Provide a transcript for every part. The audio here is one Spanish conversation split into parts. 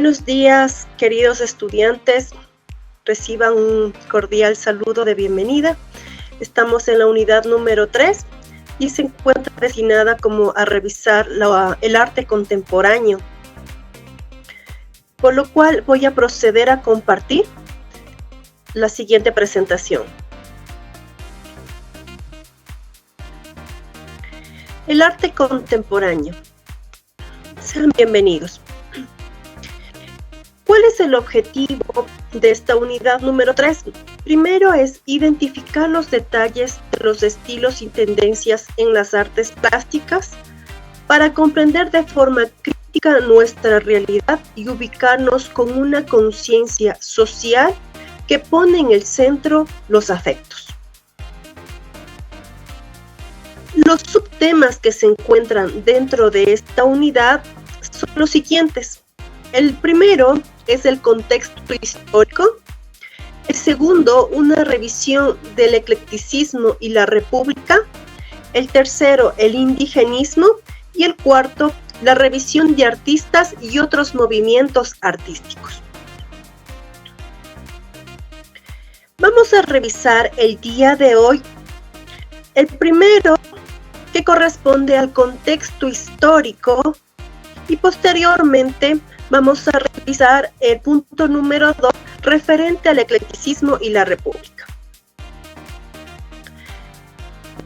Buenos días, queridos estudiantes. Reciban un cordial saludo de bienvenida. Estamos en la unidad número 3 y se encuentra destinada como a revisar el arte contemporáneo. Por lo cual voy a proceder a compartir la siguiente presentación. El arte contemporáneo. Sean bienvenidos. ¿Cuál es el objetivo de esta unidad número 3? Primero es identificar los detalles de los estilos y tendencias en las artes plásticas para comprender de forma crítica nuestra realidad y ubicarnos con una conciencia social que pone en el centro los afectos. Los subtemas que se encuentran dentro de esta unidad son los siguientes. El primero es el contexto histórico. El segundo, una revisión del eclecticismo y la república. El tercero, el indigenismo. Y el cuarto, la revisión de artistas y otros movimientos artísticos. Vamos a revisar el día de hoy el primero, que corresponde al contexto histórico, y posteriormente vamos a revisar el punto número 2 referente al eclecticismo y la república.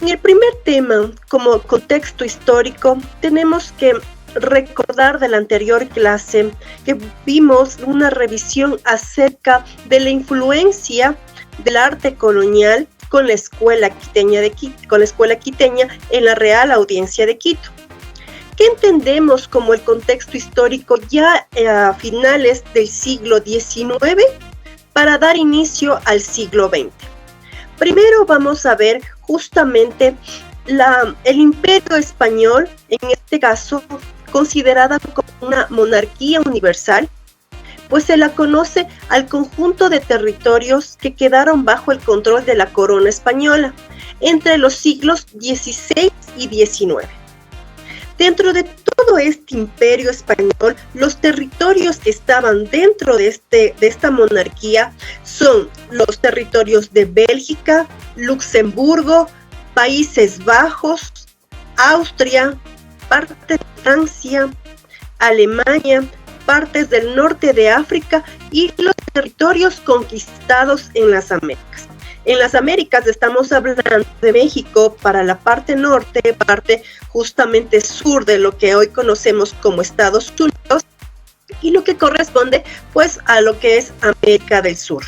En el primer tema, como contexto histórico, tenemos que recordar de la anterior clase que vimos una revisión acerca de la influencia del arte colonial con la escuela quiteña en la Real Audiencia de Quito. ¿Qué entendemos como el contexto histórico ya a finales del siglo XIX para dar inicio al siglo XX? Primero vamos a ver justamente el Imperio Español, en este caso considerada como una monarquía universal, pues se la conoce al conjunto de territorios que quedaron bajo el control de la corona española entre los siglos XVI y XIX. Dentro de todo este imperio español, los territorios que estaban dentro de esta monarquía son los territorios de Bélgica, Luxemburgo, Países Bajos, Austria, parte de Francia, Alemania, partes del norte de África y los territorios conquistados en las Américas. En las Américas estamos hablando de México para la parte norte, parte justamente sur de lo que hoy conocemos como Estados Unidos, y lo que corresponde pues a lo que es América del Sur.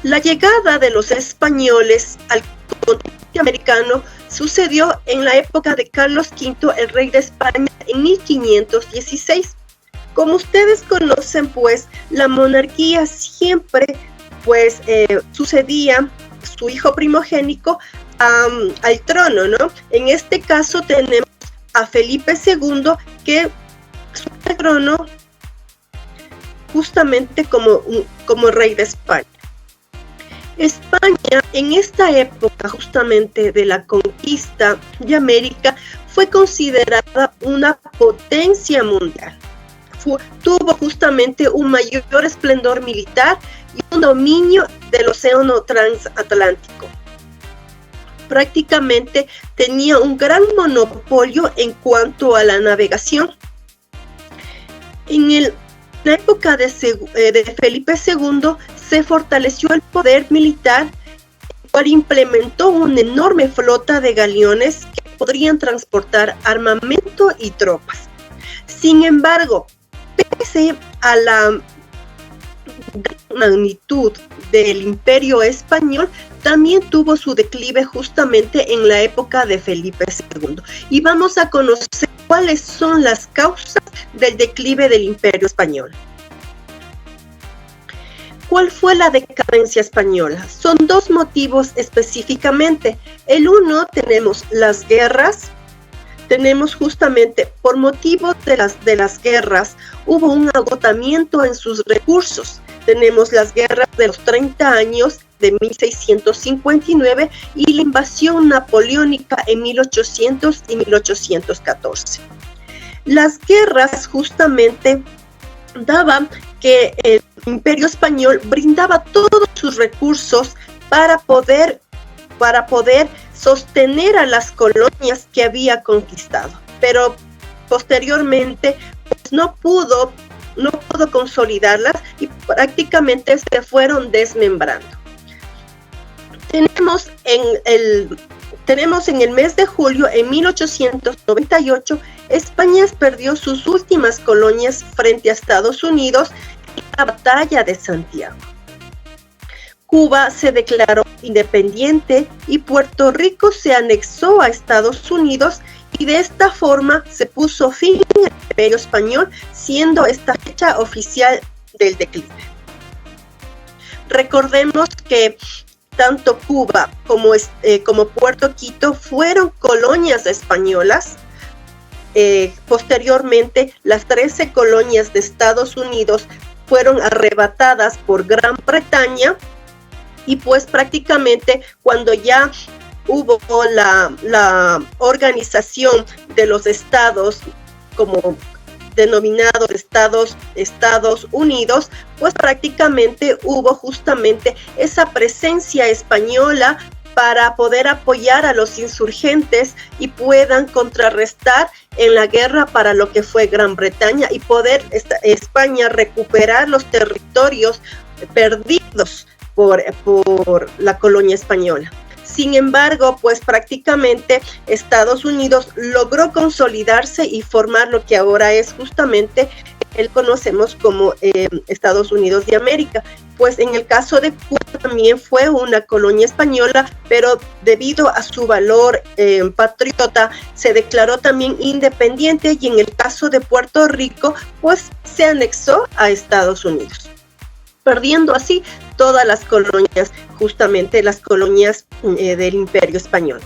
La llegada de los españoles al continente americano sucedió en la época de Carlos V, el rey de España, en 1516. Como ustedes conocen, pues la monarquía siempre sucedía su hijo primogénico al trono, ¿no? En este caso tenemos a Felipe II, que sube al trono justamente como rey de España. España, en esta época justamente de la conquista de América, fue considerada una potencia mundial. Tuvo justamente un mayor esplendor militar y un dominio del océano transatlántico. Prácticamente tenía un gran monopolio en cuanto a la navegación. En la época de Felipe II se fortaleció el poder militar, el cual implementó una enorme flota de galeones que podrían transportar armamento y tropas. Sin embargo, pese a la magnitud del Imperio Español, también tuvo su declive justamente en la época de Felipe II. Y vamos a conocer cuáles son las causas del declive del Imperio Español. ¿Cuál fue la decadencia española? Son dos motivos específicamente. El uno, tenemos las guerras. Tenemos justamente, por motivo de las guerras, hubo un agotamiento en sus recursos. Tenemos las guerras de los 30 años de 1659 y la invasión napoleónica en 1800 y 1814. Las guerras justamente daban que el Imperio Español brindaba todos sus recursos para poder sostener a las colonias que había conquistado, pero posteriormente pues, no pudo consolidarlas y prácticamente se fueron desmembrando. Tenemos en el mes de julio en 1898, España perdió sus últimas colonias frente a Estados Unidos en la Batalla de Santiago. Cuba se declaró independiente y Puerto Rico se anexó a Estados Unidos y de esta forma se puso fin al Imperio Español, siendo esta fecha oficial del declive. Recordemos que tanto Cuba como Puerto Quito fueron colonias españolas. Posteriormente, las 13 colonias de Estados Unidos fueron arrebatadas por Gran Bretaña y pues prácticamente cuando ya hubo la organización de los estados como denominados Estados Unidos, pues prácticamente hubo justamente esa presencia española para poder apoyar a los insurgentes y puedan contrarrestar en la guerra para lo que fue Gran Bretaña y poder España recuperar los territorios perdidos por la colonia española. Sin embargo, pues prácticamente Estados Unidos logró consolidarse y formar lo que ahora es justamente conocemos como Estados Unidos de América. Pues en el caso de Cuba también fue una colonia española, pero debido a su valor patriota se declaró también independiente y en el caso de Puerto Rico pues se anexó a Estados Unidos, perdiendo así todas las colonias, justamente las colonias del Imperio Español.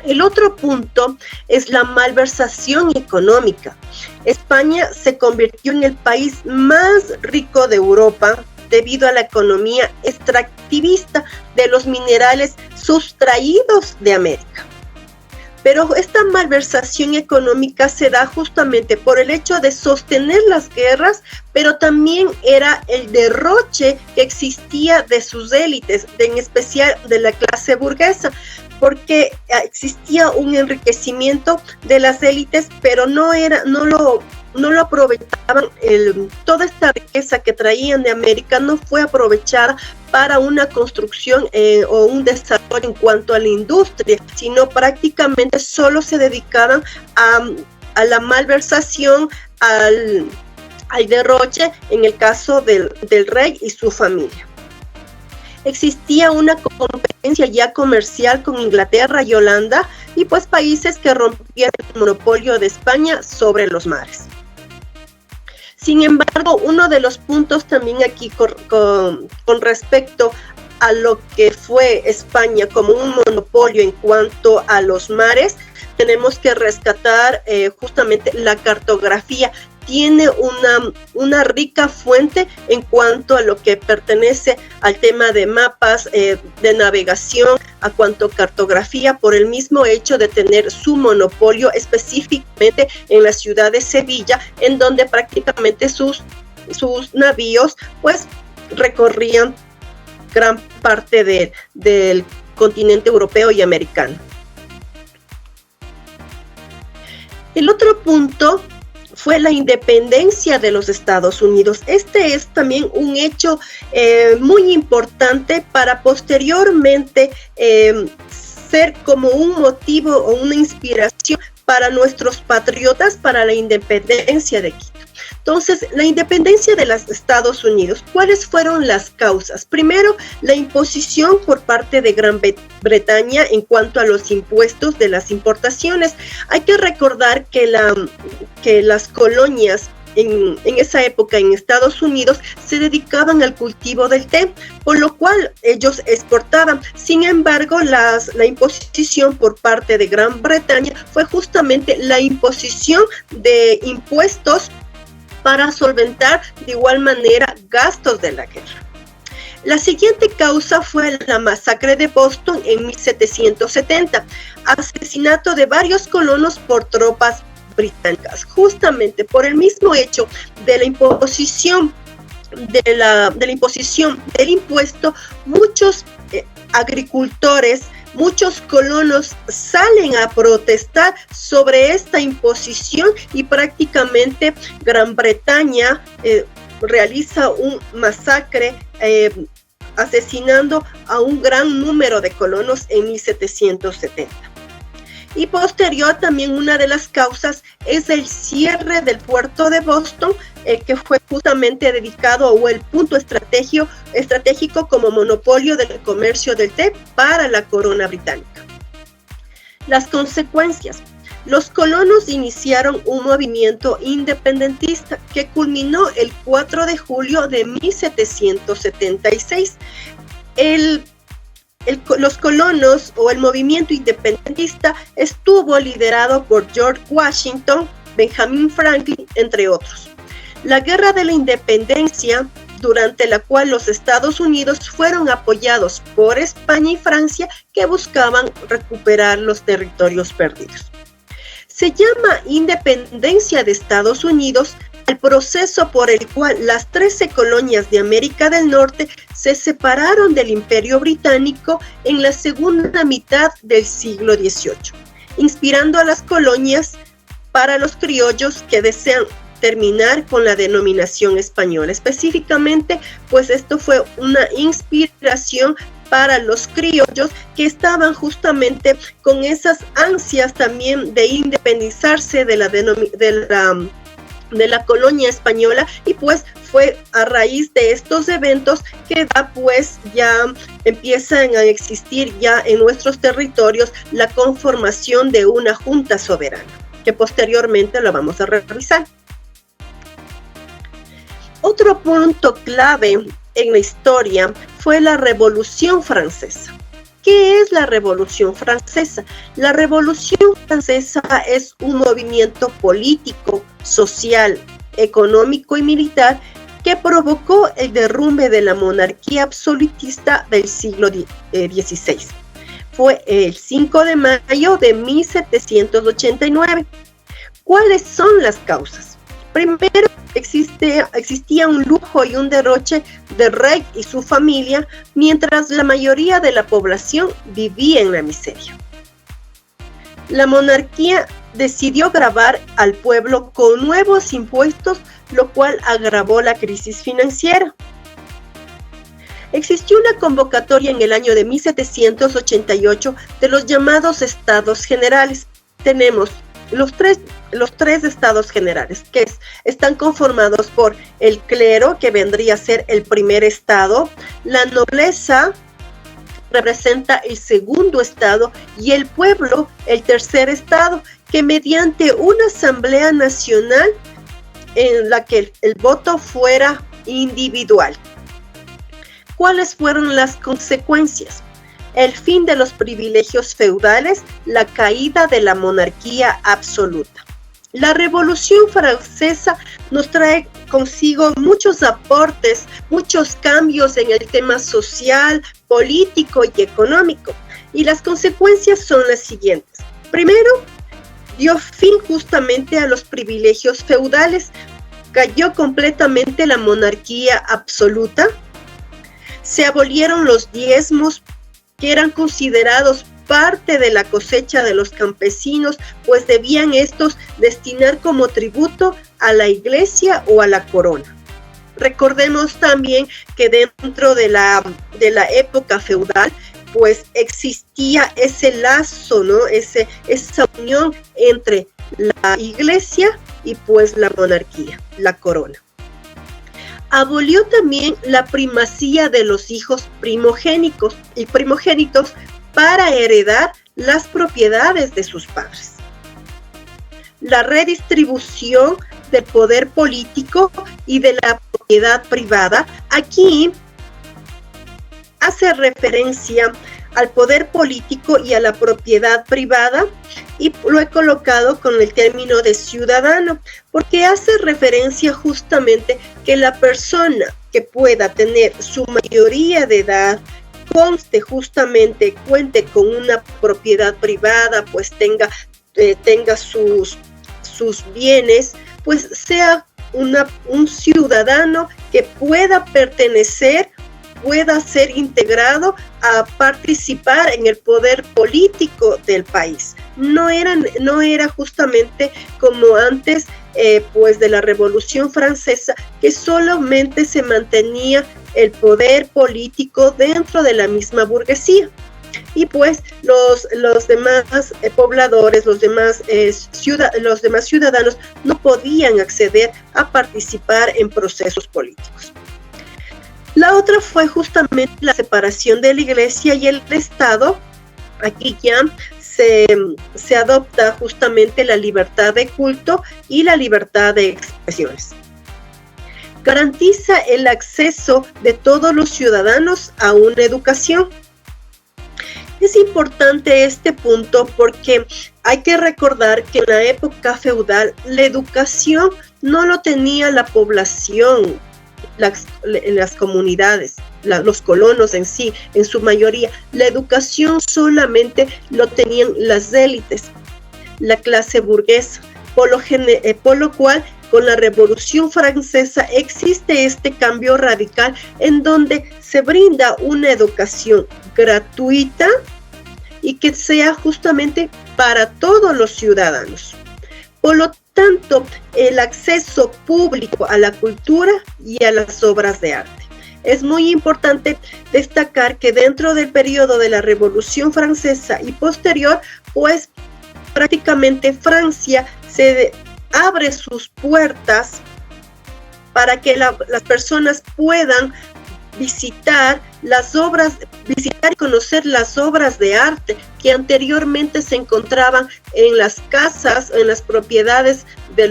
El otro punto es la malversación económica. España se convirtió en el país más rico de Europa debido a la economía extractivista de los minerales sustraídos de América. Pero esta malversación económica se da justamente por el hecho de sostener las guerras, pero también era el derroche que existía de sus élites, en especial de la clase burguesa, porque existía un enriquecimiento de las élites, pero no lo aprovechaban. Toda esta riqueza que traían de América no fue aprovechada para una construcción o un desarrollo en cuanto a la industria, sino prácticamente solo se dedicaban a la malversación, al derroche en el caso del rey y su familia. Existía una competencia ya comercial con Inglaterra y Holanda y pues países que rompieron el monopolio de España sobre los mares. Sin embargo, uno de los puntos también aquí con respecto a lo que fue España como un monopolio en cuanto a los mares, tenemos que rescatar justamente la cartografía. Tiene una rica fuente en cuanto a lo que pertenece al tema de mapas, de navegación, a cuanto a cartografía, por el mismo hecho de tener su monopolio específicamente en la ciudad de Sevilla, en donde prácticamente sus navíos pues recorrían gran parte del continente europeo y americano. El otro punto fue la independencia de los Estados Unidos. Este es también un hecho muy importante para posteriormente ser como un motivo o una inspiración para nuestros patriotas para la independencia de Quito. Entonces, la independencia de los Estados Unidos, ¿cuáles fueron las causas? Primero, la imposición por parte de Gran Bretaña en cuanto a los impuestos de las importaciones. Hay que recordar que las colonias en esa época en Estados Unidos se dedicaban al cultivo del té, por lo cual ellos exportaban. Sin embargo, la imposición por parte de Gran Bretaña fue justamente la imposición de impuestos para solventar de igual manera gastos de la guerra. La siguiente causa fue la masacre de Boston en 1770, asesinato de varios colonos por tropas británicas, justamente por el mismo hecho de la imposición del impuesto. Muchos agricultores, muchos colonos salen a protestar sobre esta imposición y prácticamente Gran Bretaña realiza un masacre asesinando a un gran número de colonos en 1770. Y posterior también una de las causas es el cierre del puerto de Boston, que fue justamente dedicado o el punto estratégico como monopolio del comercio del té para la corona británica. Las consecuencias. Los colonos iniciaron un movimiento independentista que culminó el 4 de julio de 1776. Los colonos o el movimiento independentista estuvo liderado por George Washington, Benjamin Franklin, entre otros. La Guerra de la Independencia, durante la cual los Estados Unidos fueron apoyados por España y Francia, que buscaban recuperar los territorios perdidos. Se llama independencia de Estados Unidos el proceso por el cual las 13 colonias de América del Norte se separaron del Imperio Británico en la segunda mitad del siglo XVIII, inspirando a las colonias para los criollos que desean terminar con la denominación española. Específicamente, pues esto fue una inspiración para los criollos que estaban justamente con esas ansias también de independizarse de la colonia española, y pues fue a raíz de estos eventos que ya empiezan a existir ya en nuestros territorios la conformación de una junta soberana, que posteriormente lo vamos a revisar. Otro punto clave en la historia fue la Revolución Francesa. ¿Qué es la Revolución Francesa? La Revolución Francesa es un movimiento político, social, económico y militar que provocó el derrumbe de la monarquía absolutista del siglo XVI. Fue el 5 de mayo de 1789. ¿Cuáles son las causas? Primero, existía un lujo y un derroche del rey y su familia, mientras la mayoría de la población vivía en la miseria. La monarquía decidió gravar al pueblo con nuevos impuestos, lo cual agravó la crisis financiera. Existió una convocatoria en el año de 1788 de los llamados Estados Generales. Tenemos los tres estados generales, que están conformados por el clero, que vendría a ser el primer estado, la nobleza representa el segundo estado y el pueblo el tercer estado, que mediante una asamblea nacional en la que el voto fuera individual. ¿Cuáles fueron las consecuencias? El fin de los privilegios feudales, la caída de la monarquía absoluta. La Revolución Francesa nos trae consigo muchos aportes, muchos cambios en el tema social, político y económico. Y las consecuencias son las siguientes. Primero, dio fin justamente a los privilegios feudales, cayó completamente la monarquía absoluta, se abolieron los diezmos que eran considerados parte de la cosecha de los campesinos, pues debían estos destinar como tributo a la iglesia o a la corona. Recordemos también que dentro de la época feudal, pues existía ese lazo, ¿no? Esa unión entre la iglesia y pues la monarquía, la corona. Abolió también la primacía de los hijos primogénitos para heredar las propiedades de sus padres. La redistribución del poder político y de la propiedad privada. Aquí hace referencia al poder político y a la propiedad privada, y lo he colocado con el término de ciudadano, porque hace referencia justamente que la persona que pueda tener su mayoría de edad, cuente con una propiedad privada, pues tenga su sus bienes, pues sea un ciudadano que pueda pertenecer, pueda ser integrado a participar en el poder político del país. No era justamente como antes, pues de la Revolución Francesa, que solamente se mantenía el poder político dentro de la misma burguesía. Y pues los demás pobladores, los demás ciudadanos no podían acceder a participar en procesos políticos. La otra fue justamente la separación de la Iglesia y el Estado. Aquí ya se adopta justamente la libertad de culto y la libertad de expresiones. Garantiza el acceso de todos los ciudadanos a una educación. Es importante este punto porque hay que recordar que en la época feudal la educación no lo tenía la población, las comunidades, los colonos en sí, en su mayoría. La educación solamente lo tenían las élites, la clase burguesa, por lo cual con la Revolución Francesa existe este cambio radical en donde se brinda una educación gratuita y que sea justamente para todos los ciudadanos. Por lo tanto, el acceso público a la cultura y a las obras de arte. Es muy importante destacar que dentro del periodo de la Revolución Francesa y posterior, pues prácticamente Francia se abre sus puertas para que las personas puedan visitar y conocer las obras de arte que anteriormente se encontraban en las casas, en las propiedades de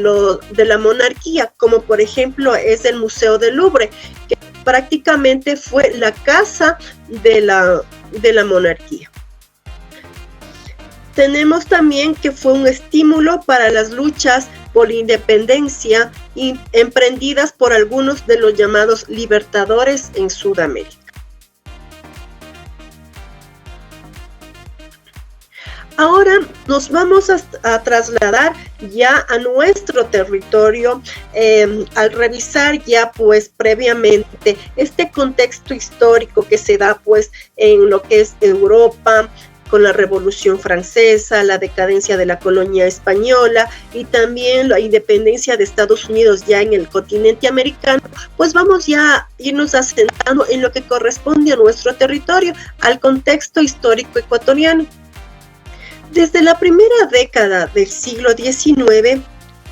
la monarquía, como por ejemplo es el Museo del Louvre, que prácticamente fue la casa de la monarquía. Tenemos también que fue un estímulo para las luchas por la independencia y emprendidas por algunos de los llamados libertadores en Sudamérica. Ahora nos vamos a trasladar ya a nuestro territorio al revisar ya pues previamente este contexto histórico que se da pues en lo que es Europa, con la Revolución Francesa, la decadencia de la colonia española y también la independencia de Estados Unidos ya en el continente americano, pues vamos ya a irnos asentando en lo que corresponde a nuestro territorio, al contexto histórico ecuatoriano. Desde la primera década del siglo XIX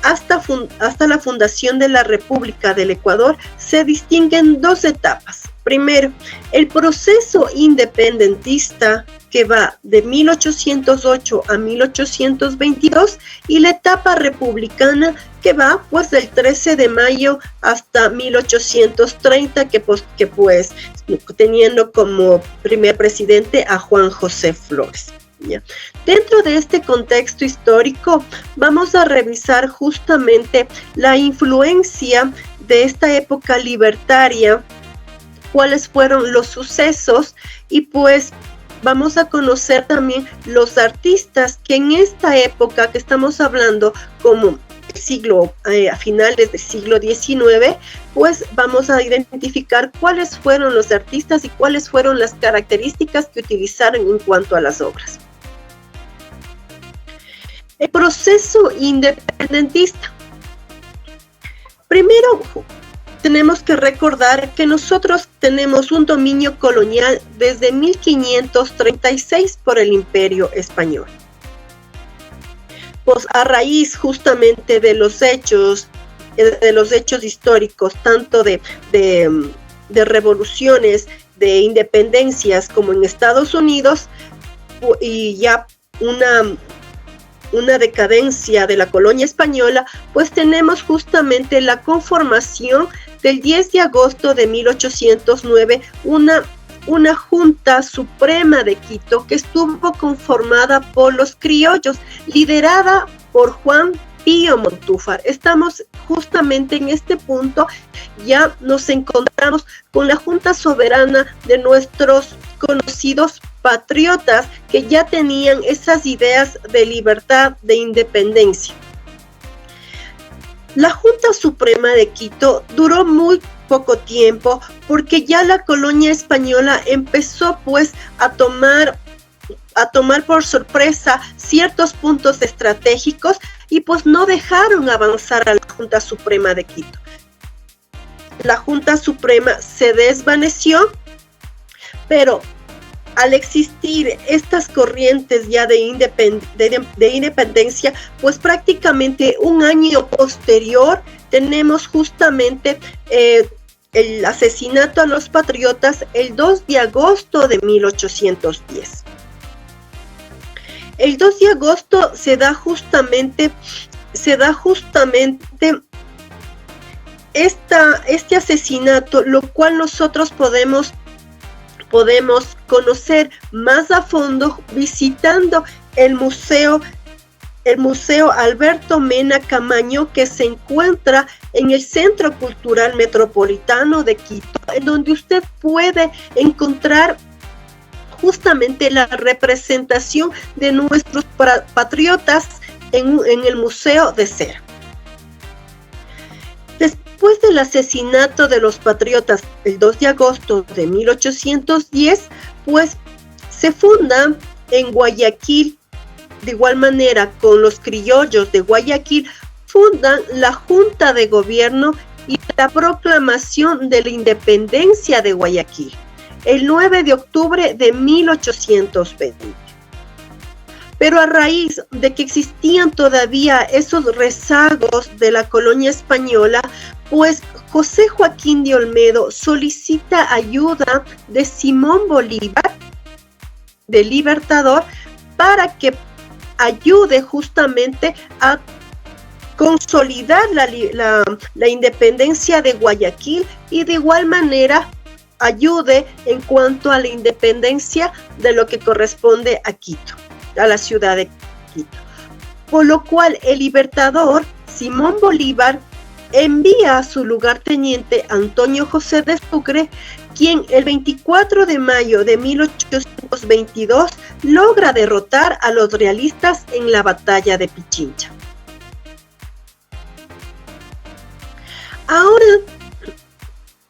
hasta la fundación de la República del Ecuador se distinguen dos etapas. Primero, el proceso independentista que va de 1808 a 1822 y la etapa republicana que va pues del 13 de mayo hasta 1830 que pues teniendo como primer presidente a Juan José Flores. ¿Ya? Dentro de este contexto histórico vamos a revisar justamente la influencia de esta época libertaria, cuáles fueron los sucesos y pues vamos a conocer también los artistas que en esta época que estamos hablando como a finales del siglo XIX, pues vamos a identificar cuáles fueron los artistas y cuáles fueron las características que utilizaron en cuanto a las obras. El proceso independentista. Primero, tenemos que recordar que nosotros tenemos un dominio colonial desde 1536 por el Imperio Español. Pues a raíz justamente de los hechos históricos, tanto de revoluciones, de independencias como en Estados Unidos, y ya una decadencia de la colonia española, pues tenemos justamente la conformación del 10 de agosto de 1809, una Junta Suprema de Quito que estuvo conformada por los criollos, liderada por Juan Pío Montúfar. Estamos justamente en este punto, ya nos encontramos con la Junta Soberana de nuestros conocidos patriotas que ya tenían esas ideas de libertad, de independencia. La Junta Suprema de Quito duró muy poco tiempo porque ya la colonia española empezó pues a tomar por sorpresa ciertos puntos estratégicos y pues no dejaron avanzar a la Junta Suprema de Quito. La Junta Suprema se desvaneció, pero al existir estas corrientes ya de independencia, pues prácticamente un año posterior tenemos justamente el asesinato a los patriotas el 2 de agosto de 1810. El 2 de agosto se da justamente este asesinato, lo cual nosotros podemos conocer más a fondo visitando el museo Alberto Mena Camaño, que se encuentra en el Centro Cultural Metropolitano de Quito, en donde usted puede encontrar justamente la representación de nuestros patriotas en el Museo de Cera. Después del asesinato de los patriotas el 2 de agosto de 1810, pues se funda en Guayaquil, de igual manera con los criollos de Guayaquil, fundan la Junta de Gobierno y la proclamación de la independencia de Guayaquil, el 9 de octubre de 1820. Pero a raíz de que existían todavía esos rezagos de la colonia española, pues José Joaquín de Olmedo solicita ayuda de Simón Bolívar, del Libertador, para que ayude justamente a consolidar la independencia de Guayaquil y de igual manera ayude en cuanto a la independencia de lo que corresponde a Quito, a la ciudad de Quito. Por lo cual el Libertador, Simón Bolívar, envía a su lugarteniente Antonio José de Sucre, quien el 24 de mayo de 1822 logra derrotar a los realistas en la batalla de Pichincha. Ahora,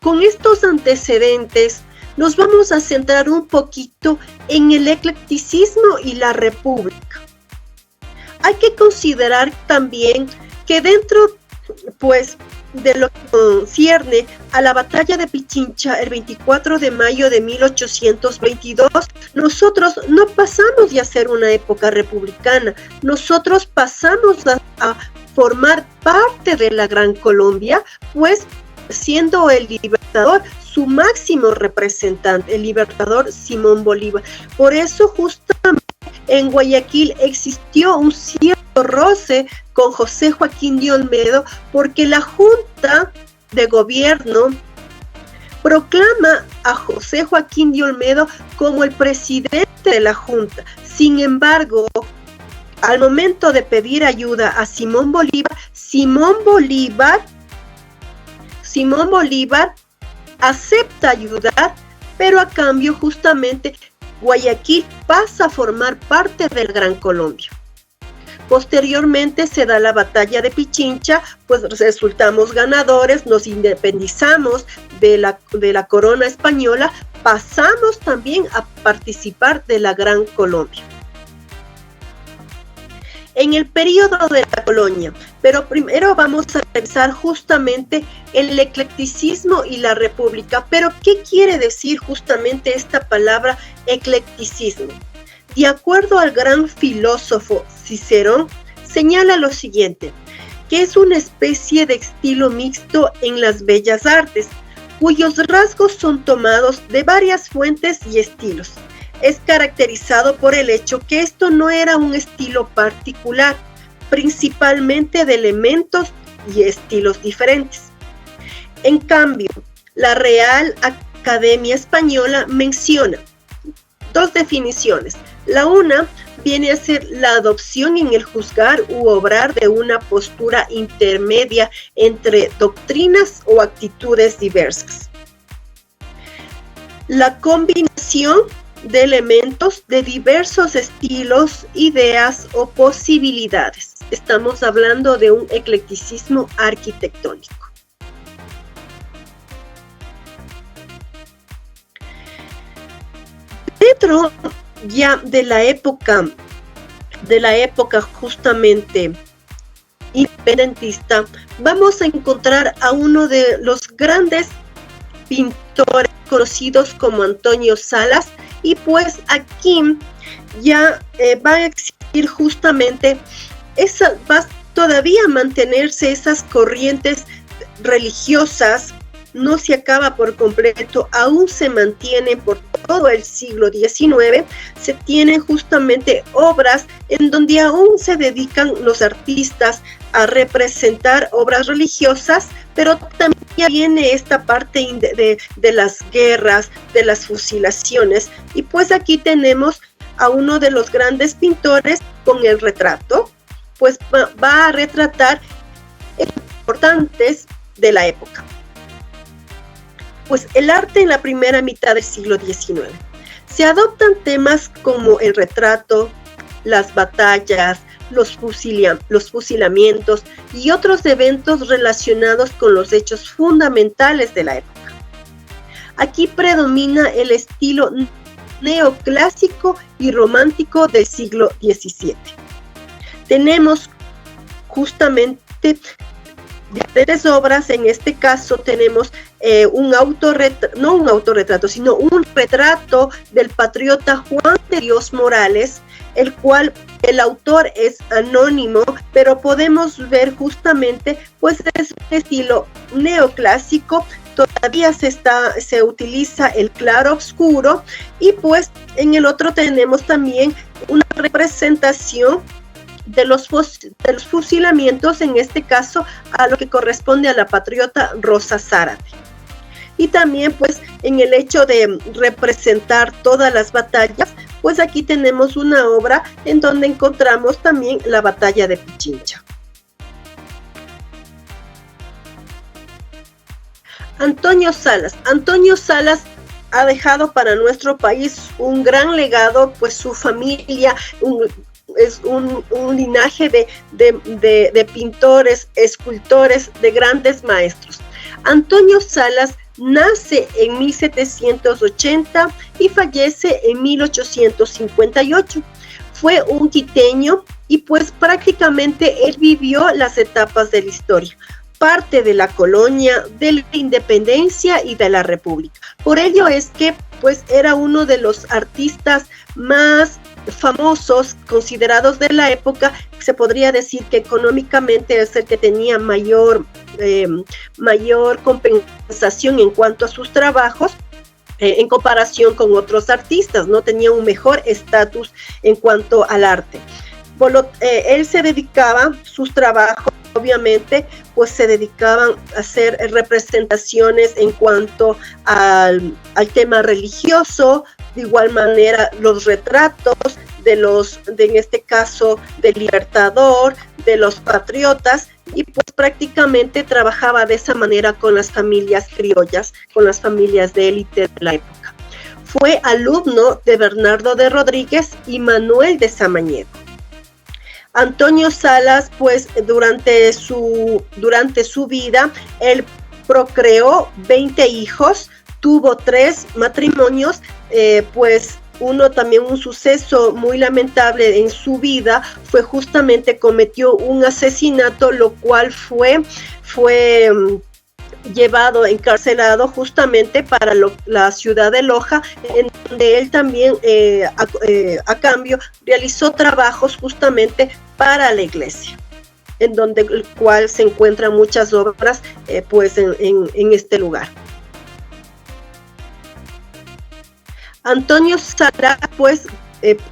con estos antecedentes, nos vamos a centrar un poquito en el eclecticismo y la república. Hay que considerar también que dentro, pues, de lo que concierne a la batalla de Pichincha el 24 de mayo de 1822, nosotros no pasamos de ser una época republicana, nosotros pasamos a formar parte de la Gran Colombia, pues siendo el Libertador su máximo representante, el Libertador Simón Bolívar. Por eso justamente en Guayaquil existió un cierto roce con José Joaquín de Olmedo, porque la Junta de Gobierno proclama a José Joaquín de Olmedo como el presidente de la Junta. Sin embargo, al momento de pedir ayuda a Simón Bolívar acepta ayudar, pero a cambio justamente Guayaquil pasa a formar parte del Gran Colombia. Posteriormente se da la batalla de Pichincha, pues resultamos ganadores, nos independizamos de la corona española, pasamos también a participar de la Gran Colombia. En el periodo de la colonia, pero primero vamos a revisar justamente el eclecticismo y la república. Pero, ¿qué quiere decir justamente esta palabra eclecticismo? De acuerdo al gran filósofo Cicerón, señala lo siguiente, que es una especie de estilo mixto en las bellas artes, cuyos rasgos son tomados de varias fuentes y estilos. Es caracterizado por el hecho que esto no era un estilo particular, principalmente de elementos y estilos diferentes. En cambio, la Real Academia Española menciona dos definiciones. La una viene a ser la adopción en el juzgar u obrar de una postura intermedia entre doctrinas o actitudes diversas. La combinación de elementos de diversos estilos, ideas o posibilidades. estamos hablando de un eclecticismo arquitectónico. Dentro ya de la época justamente independentista, vamos a encontrar a uno de los grandes pintores conocidos como Antonio Salas, y pues aquí ya va a existir justamente va todavía a mantenerse esas corrientes religiosas, no se acaba por completo, aún se mantiene por todo el siglo XIX, se tienen justamente obras en donde aún se dedican los artistas a representar obras religiosas, pero también viene esta parte de las guerras, de las fusilaciones, y pues aquí tenemos a uno de los grandes pintores con el retrato, pues va a retratar hechos importantes de la época. Pues el arte en la primera mitad del siglo XIX. Se adoptan temas como el retrato, las batallas, los fusilamientos y otros eventos relacionados con los hechos fundamentales de la época. Aquí predomina el estilo neoclásico y romántico del siglo XVII. Tenemos justamente diferentes obras. En este caso tenemos no un autorretrato, sino un retrato del patriota Juan de Dios Morales, el cual el autor es anónimo, pero podemos ver justamente pues es un estilo neoclásico. Todavía se utiliza el claro oscuro, y pues en el otro tenemos también una representación de los fusilamientos, en este caso a lo que corresponde a la patriota Rosa Zárate. Y también pues en el hecho de representar todas las batallas, pues aquí tenemos una obra en donde encontramos también la batalla de Pichincha. Antonio Salas ha dejado para nuestro país un gran legado, pues su familia es un linaje de pintores, escultores, de grandes maestros. Antonio Salas nace en 1780 y fallece en 1858. Fue un quiteño y pues prácticamente él vivió las etapas de la historia, parte de la colonia, de la independencia y de la república. Por ello es que pues era uno de los artistas más famosos, considerados de la época. Se podría decir que económicamente es el que tenía mayor compensación en cuanto a sus trabajos, en comparación con otros artistas, ¿no? Tenía un mejor estatus en cuanto al arte. Él se dedicaba, sus trabajos obviamente, pues se dedicaban a hacer representaciones en cuanto al tema religioso. De igual manera, los retratos en este caso, del Libertador, de los patriotas, y pues prácticamente trabajaba de esa manera con las familias criollas, con las familias de élite de la época. Fue alumno de Bernardo de Rodríguez y Manuel de Samaniego. Antonio Salas, pues durante su vida, él procreó 20 hijos, tuvo 3 matrimonios, pues un suceso muy lamentable en su vida fue justamente cometió un asesinato, lo cual fue llevado, encarcelado justamente para la ciudad de Loja, en donde él también a cambio realizó trabajos justamente para la iglesia, en donde el cual se encuentran muchas obras pues en este lugar. Antonio Salas, pues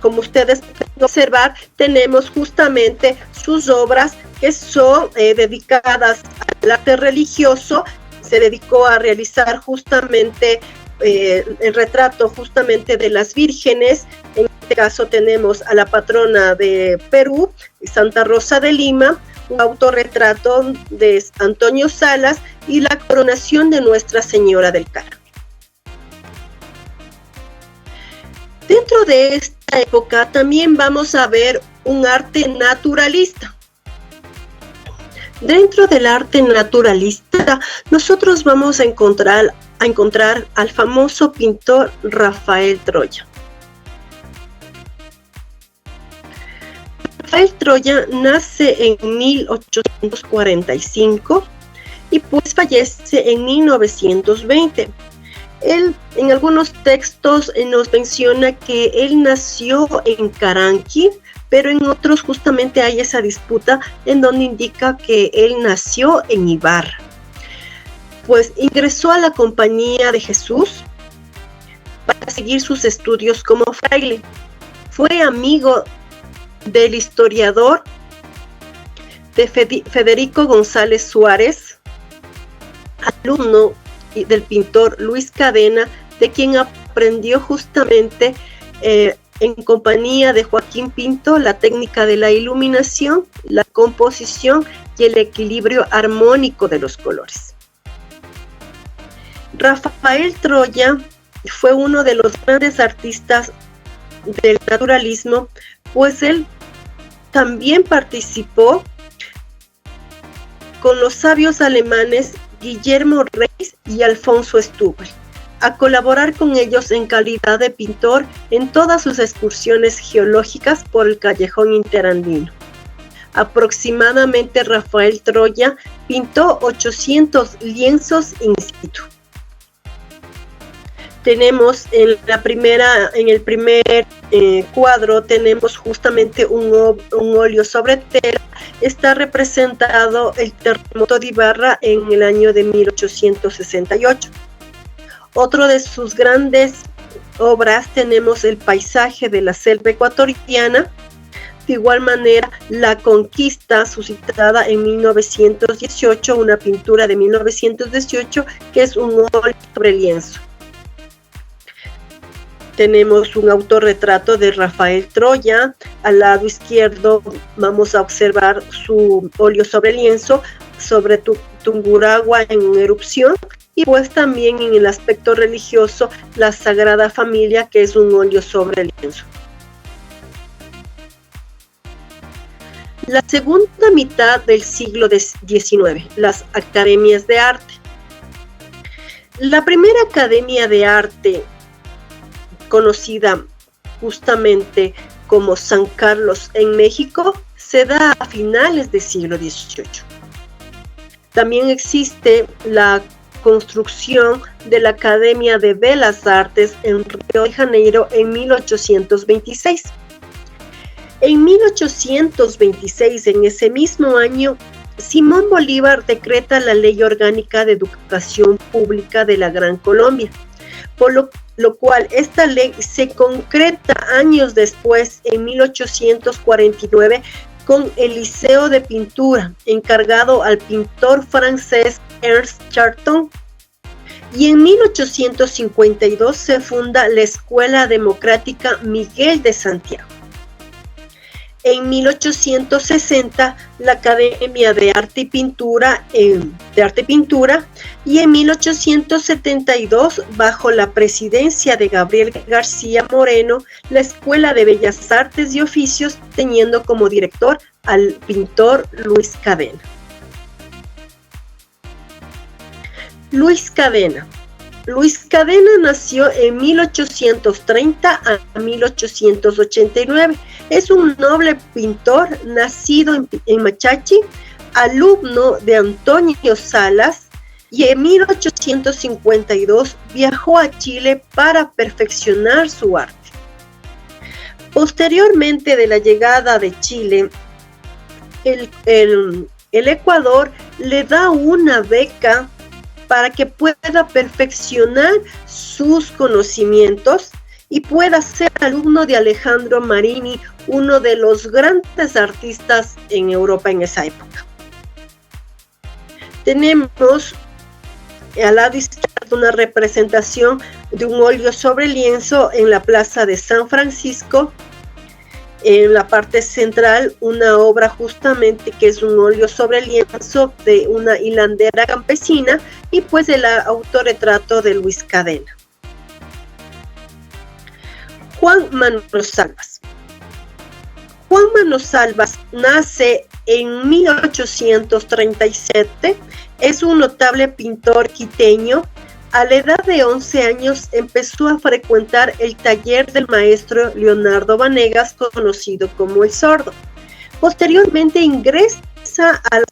como ustedes pueden observar, tenemos justamente sus obras que son dedicadas al arte religioso. Se dedicó a realizar justamente el retrato justamente de las vírgenes. En este caso tenemos a la patrona de Perú, Santa Rosa de Lima, un autorretrato de Antonio Salas y la coronación de Nuestra Señora del Carmen. Dentro de esta época también vamos a ver un arte naturalista. Dentro del arte naturalista, nosotros vamos a encontrar al famoso pintor Rafael Troya. Rafael Troya nace en 1845 y pues fallece en 1920. Él en algunos textos nos menciona que él nació en Caranqui, pero en otros justamente hay esa disputa en donde indica que él nació en Ibarra. Pues ingresó a la Compañía de Jesús para seguir sus estudios como fraile. Fue amigo del historiador de Federico González Suárez, alumno del pintor Luis Cadena, de quien aprendió justamente en compañía de Joaquín Pinto la técnica de la iluminación, la composición y el equilibrio armónico de los colores. Rafael Troya fue uno de los grandes artistas del naturalismo, pues él también participó con los sabios alemanes Guillermo Reis y Alfonso Stubel, a colaborar con ellos en calidad de pintor en todas sus excursiones geológicas por el callejón interandino. Aproximadamente Rafael Troya pintó 800 lienzos in situ. Tenemos en el primer cuadro tenemos justamente un óleo sobre tela. Está representado el terremoto de Ibarra en el año de 1868. Otro de sus grandes obras tenemos el paisaje de la selva ecuatoriana. De igual manera, La Conquista, suscitada en 1918, una pintura de 1918 que es un óleo sobre lienzo. Tenemos un autorretrato de Rafael Troya. Al lado izquierdo vamos a observar su óleo sobre lienzo sobre Tungurahua en erupción, y pues también en el aspecto religioso la Sagrada Familia, que es un óleo sobre lienzo. La segunda mitad del siglo XIX, las academias de arte. La primera academia de arte, conocida justamente como San Carlos en México, se da a finales del siglo XVIII. También existe la construcción de la Academia de Bellas Artes en Río de Janeiro en 1826. En 1826, en ese mismo año, Simón Bolívar decreta la Ley Orgánica de Educación Pública de la Gran Colombia, por lo cual esta ley se concreta años después, en 1849, con el Liceo de Pintura, encargado al pintor francés Ernst Charton, y en 1852 se funda la Escuela Democrática Miguel de Santiago. En 1860 la Academia de Arte y Pintura, y en 1872, bajo la presidencia de Gabriel García Moreno, la Escuela de Bellas Artes y Oficios, teniendo como director al pintor Luis Cadena. Luis Cadena. Luis Cadena nació en 1830 a 1889. Es un noble pintor nacido en Machachi, alumno de Antonio Salas, y en 1852 viajó a Chile para perfeccionar su arte. Posteriormente de la llegada de Chile, el Ecuador le da una beca para que pueda perfeccionar sus conocimientos y pueda ser alumno de Alejandro Marini, uno de los grandes artistas en Europa en esa época. Tenemos al lado izquierdo una representación de un óleo sobre lienzo en la plaza de San Francisco. En la parte central, una obra justamente que es un óleo sobre lienzo de una hilandera campesina, y pues el autorretrato de Luis Cadena. Juan Manosalvas. Juan Manosalvas nace en 1837. Es un notable pintor quiteño. A la edad de 11 años empezó a frecuentar el taller del maestro Leonardo Vanegas, conocido como El Sordo. Posteriormente ingresa a la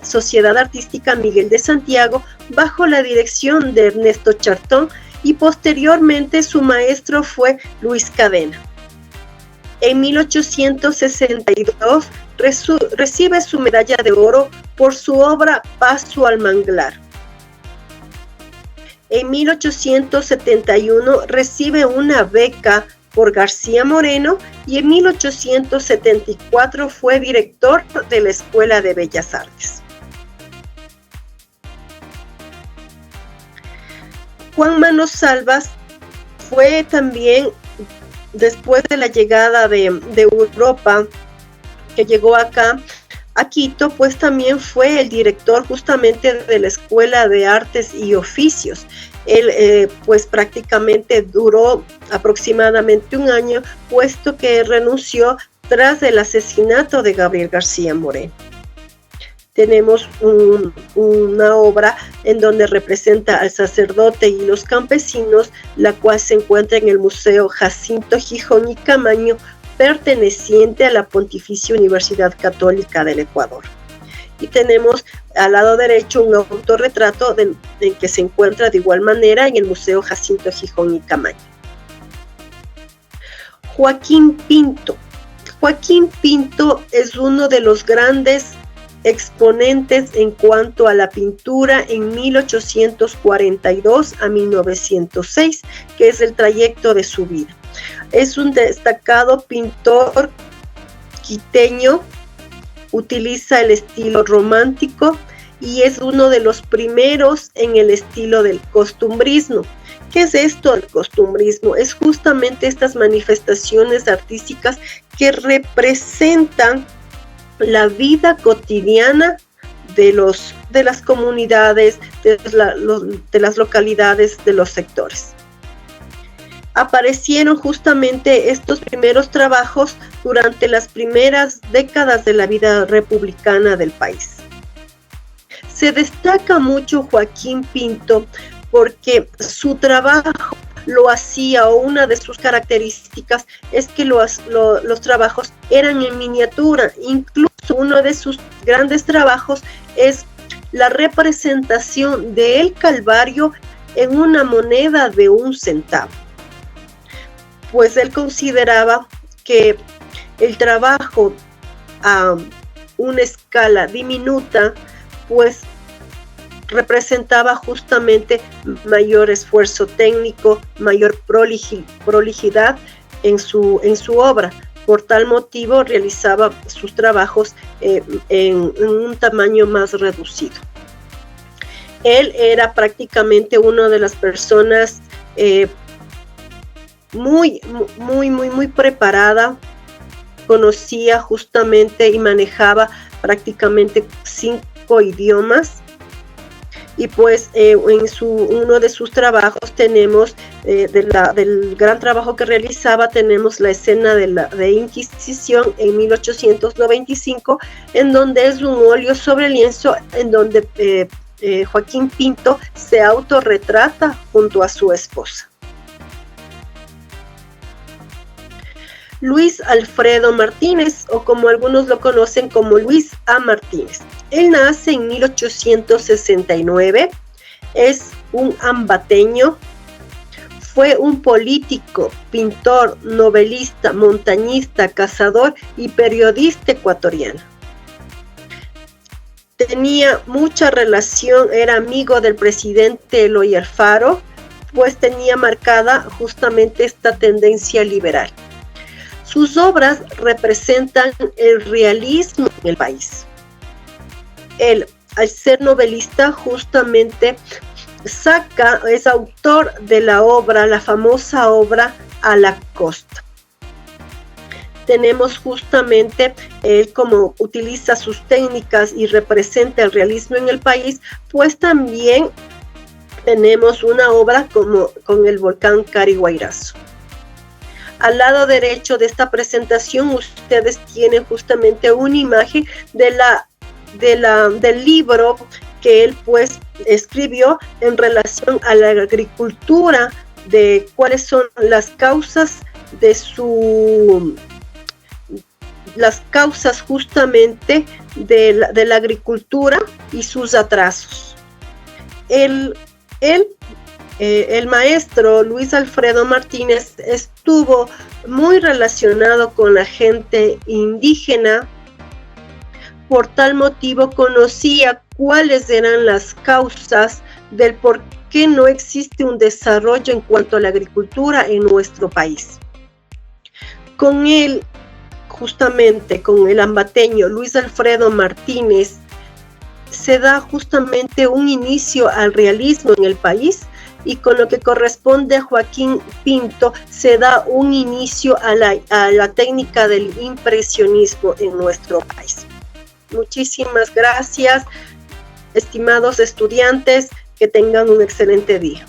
Sociedad Artística Miguel de Santiago bajo la dirección de Ernesto Chartón, y posteriormente su maestro fue Luis Cadena. En 1862 recibe su medalla de oro por su obra Paso al Manglar. En 1871 recibe una beca por García Moreno y en 1874 fue director de la Escuela de Bellas Artes. Juan Manos Salvas fue también, después de la llegada de Europa, que llegó acá a Quito, pues también fue el director justamente de la Escuela de Artes y Oficios. Él pues prácticamente duró aproximadamente un año, puesto que renunció tras el asesinato de Gabriel García Moreno. Tenemos una obra en donde representa al sacerdote y los campesinos, la cual se encuentra en el Museo Jacinto Gijón y Camaño, perteneciente a la Pontificia Universidad Católica del Ecuador. Y tenemos al lado derecho un autorretrato en que se encuentra de igual manera en el Museo Jacinto Gijón y Camaño. Joaquín Pinto. Joaquín Pinto es uno de los grandes exponentes en cuanto a la pintura en 1842 a 1906, que es el trayecto de su vida. Es un destacado pintor quiteño, utiliza el estilo romántico y es uno de los primeros en el estilo del costumbrismo. ¿Qué es esto del costumbrismo? Es justamente estas manifestaciones artísticas que representan la vida cotidiana de las comunidades, de las localidades, de los sectores. Aparecieron justamente estos primeros trabajos durante las primeras décadas de la vida republicana del país. Se destaca mucho Joaquín Pinto porque su trabajo lo hacía, o una de sus características es que los trabajos eran en miniatura. Incluso uno de sus grandes trabajos es la representación del Calvario en una moneda de 1 centavo. Pues él consideraba que el trabajo a una escala diminuta, pues representaba justamente mayor esfuerzo técnico, mayor prolijidad en su obra. Por tal motivo realizaba sus trabajos en un tamaño más reducido. Él era prácticamente una de las personas muy preparada, conocía justamente y manejaba prácticamente 5 idiomas. Y pues en uno de sus trabajos tenemos, del gran trabajo que realizaba, tenemos la escena de Inquisición en 1895, en donde es un óleo sobre lienzo, en donde Joaquín Pinto se autorretrata junto a su esposa. Luis Alfredo Martínez, o como algunos lo conocen como Luis A. Martínez. Él nace en 1869, es un ambateño, fue un político, pintor, novelista, montañista, cazador y periodista ecuatoriano. Tenía mucha relación, era amigo del presidente Eloy Alfaro, pues tenía marcada justamente esta tendencia liberal. Sus obras representan el realismo en el país. Él, al ser novelista, justamente es autor de la famosa obra A la Costa. Tenemos justamente él como utiliza sus técnicas y representa el realismo en el país, pues también tenemos una obra con el volcán Cariguairazo. Al lado derecho de esta presentación ustedes tienen justamente una imagen del libro que él pues escribió en relación a la agricultura, de cuáles son las causas justamente de la agricultura y sus atrasos. El maestro Luis Alfredo Martínez estuvo muy relacionado con la gente indígena. Por tal motivo conocía cuáles eran las causas del por qué no existe un desarrollo en cuanto a la agricultura en nuestro país. Con él, justamente con el ambateño Luis Alfredo Martínez, se da justamente un inicio al realismo en el país, y con lo que corresponde a Joaquín Pinto se da un inicio a la técnica del impresionismo en nuestro país. Muchísimas gracias, estimados estudiantes, que tengan un excelente día.